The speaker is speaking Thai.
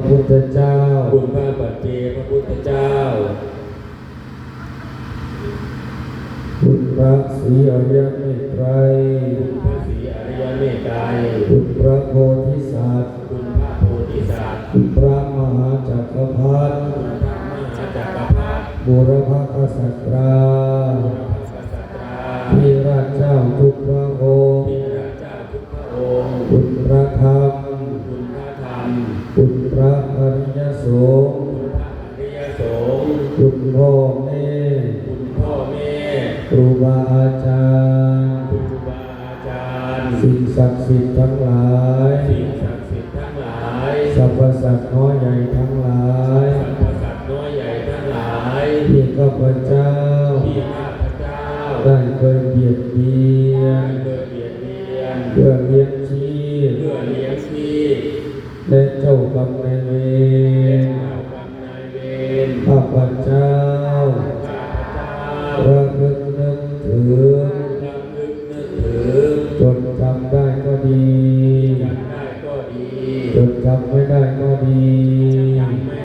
พระพุทธเจ้าคุณพระปัจเจกพระพุทธเจ้าคุณพระศรีอริยเมตไตรคุณพระศรีอริยเมตไตรคุณพระโพธิสัตว์คุณพระโพธิสัตว์คุณพระมหาจักรพรรดิคุณพระมหาจักรพรรดิบูรพกษัตราบุรพกษัตราที่ราชเจ้าทุกพระองค์ที่ราชเจ้าทุกพระองค์คุณพระธรรมคุณพระธรรมคุณพระอริยสงฆ์คุณพระอริยสงฆ์คุณพ่อแม่คุณพ่อแม่ครูบาอาจารย์ครูบาอาจารย์สิ่งศักดิ์สิทธิ์ทั้งหลายสิ่งศักดิ์สิทธิ์ทั้งหลายสรรพสัตว์น้อยใหญ่ทั้งหลายสรรพสัตว์น้อยใหญ่ทั้งหลายที่ข้าพเจ้าที่ข้าพเจ้าได้เคยเบียดเบียนเพื่อเลี้ยงชีพและเจ้ากรรมนายเวรข้าพเจ้าระลึกนึกถึงจดจำได้ก็ดีจดจำไม่ได้ก็ดี